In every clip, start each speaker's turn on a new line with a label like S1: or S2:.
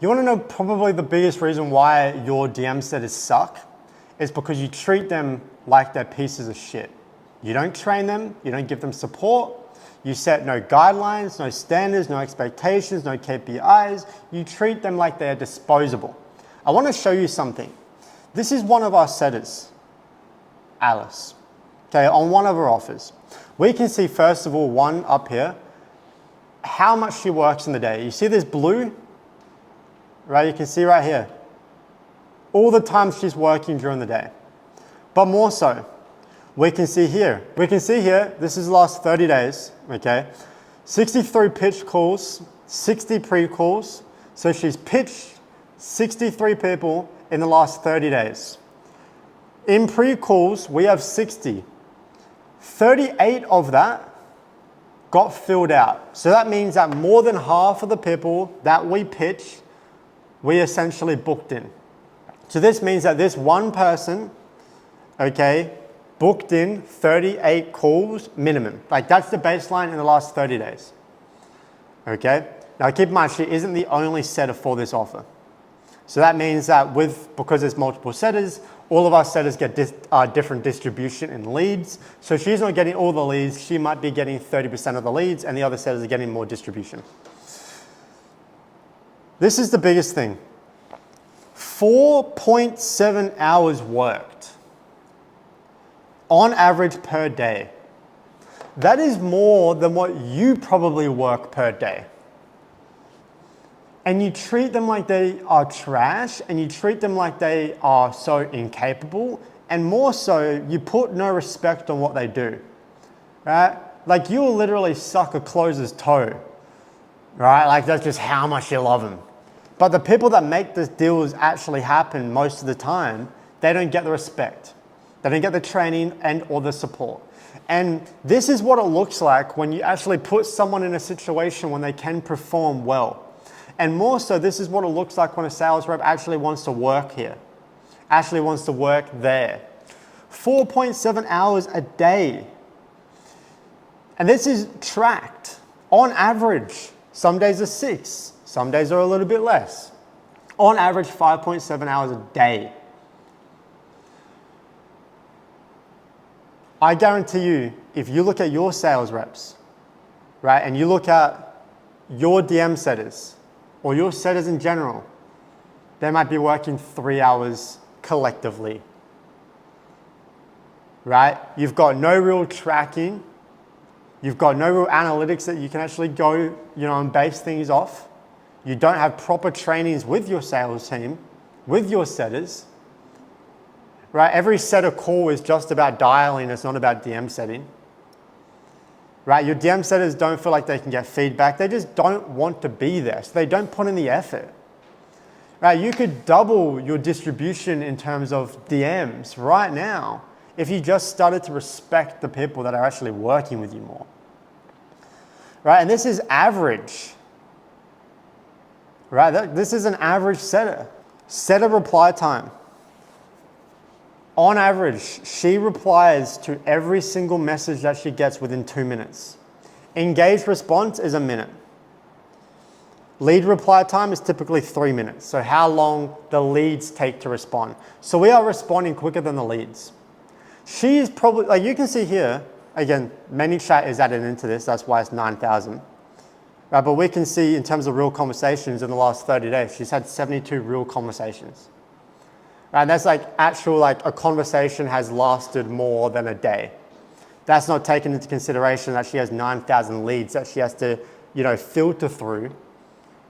S1: You want to know probably the biggest reason why your DM setters suck is because you treat them like they're pieces of shit. You don't train them, you don't give them support, you set no guidelines, no standards, no expectations, no KPIs. You treat them like they're disposable. I want to show you something. This is one of our setters, Alice, okay, on one of her offers. We can see, first of all, one up here, how much she works in the day. You see this blue, right? You can see right here, all the times she's working during the day. But more so, we can see here, this is the last 30 days, okay? 63 pitch calls, 60 pre-calls. So she's pitched 63 people in the last 30 days. In pre-calls, we have 60. 38 of that got filled out. So that means that more than half of the people that we pitch, we essentially booked in. So this means that this one person, okay, booked in 38 calls minimum. Like that's the baseline in the last 30 days. Okay? Now keep in mind, she isn't the only setter for this offer. So that means that because there's multiple setters, all of our setters get different distribution in leads. So she's not getting all the leads, she might be getting 30% of the leads and the other setters are getting more distribution. This is the biggest thing. 4.7 hours worked on average per day. That is more than what you probably work per day. And you treat them like they are trash, and you treat them like they are so incapable, and more so, you put no respect on what they do, right? Like you'll literally suck a closer's toe, right? Like that's just how much you love them. But the people that make these deals actually happen most of the time, they don't get the respect. They don't get the training and or the support. And this is what it looks like when you actually put someone in a situation when they can perform well. And more so, this is what it looks like when a sales rep actually wants to work here, actually wants to work there. 4.7 hours a day. And this is tracked on average. Some days are 6, some days are a little bit less. On average, 5.7 hours a day. I guarantee you, if you look at your sales reps, right, and you look at your DM setters, or your setters in general, they might be working 3 hours collectively, right? You've got no real tracking. You've got no real analytics that you can actually go, and base things off. You don't have proper trainings with your sales team, with your setters, right? Every setter call is just about dialing. It's not about DM setting. Right? Your DM setters don't feel like they can get feedback. They just don't want to be there. So they don't put in the effort. Right? You could double your distribution in terms of DMs right now if you just started to respect the people that are actually working with you more. Right? And this is average. Right? This is an average setter. Setter reply time. On average, she replies to every single message that she gets within 2 minutes. Engaged response is a minute. Lead reply time is typically 3 minutes. So how long the leads take to respond. So we are responding quicker than the leads. She is probably, like you can see here, again, ManyChat is added into this, that's why it's 9,000. Right, but we can see in terms of real conversations in the last 30 days, she's had 72 real conversations. Right, that's like actual, a conversation has lasted more than a day. That's not taken into consideration that she has 9,000 leads that she has to, filter through.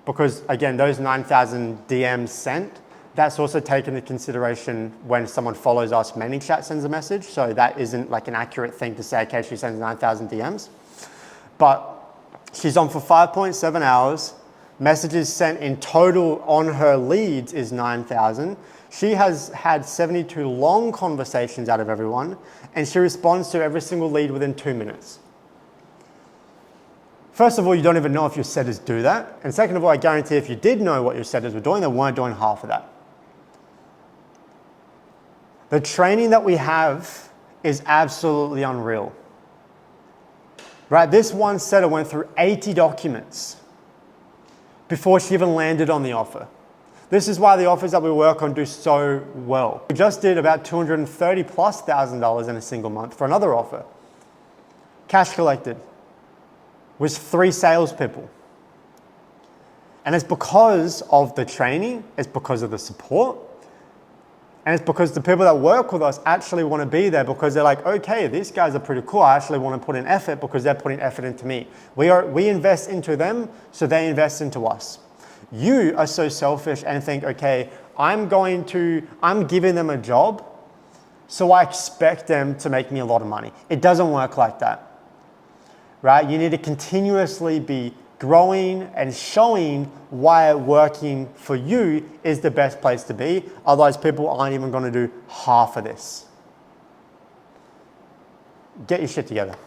S1: Because again, those 9,000 DMs sent, that's also taken into consideration when someone follows us, ManyChat sends a message. So that isn't like an accurate thing to say, okay, she sends 9,000 DMs. But she's on for 5.7 hours. Messages sent in total on her leads is 9,000. She has had 72 long conversations out of everyone, and she responds to every single lead within 2 minutes. First of all, you don't even know if your setters do that. And second of all, I guarantee if you did know what your setters were doing, they weren't doing half of that. The training that we have is absolutely unreal. Right? This one setter went through 80 documents before she even landed on the offer. This is why the offers that we work on do so well. We just did about $230,000+ in a single month for another offer. Cash collected was 3 salespeople. And it's because of the training, it's because of the support, and it's because the people that work with us actually want to be there because they're like, okay, these guys are pretty cool. I actually want to put in effort because they're putting effort into me. We invest into them, so they invest into us. You are so selfish and think, okay, I'm giving them a job, so I expect them to make me a lot of money. It doesn't work like that, right? You need to continuously be growing and showing why working for you is the best place to be. Otherwise, people aren't even going to do half of this. Get your shit together.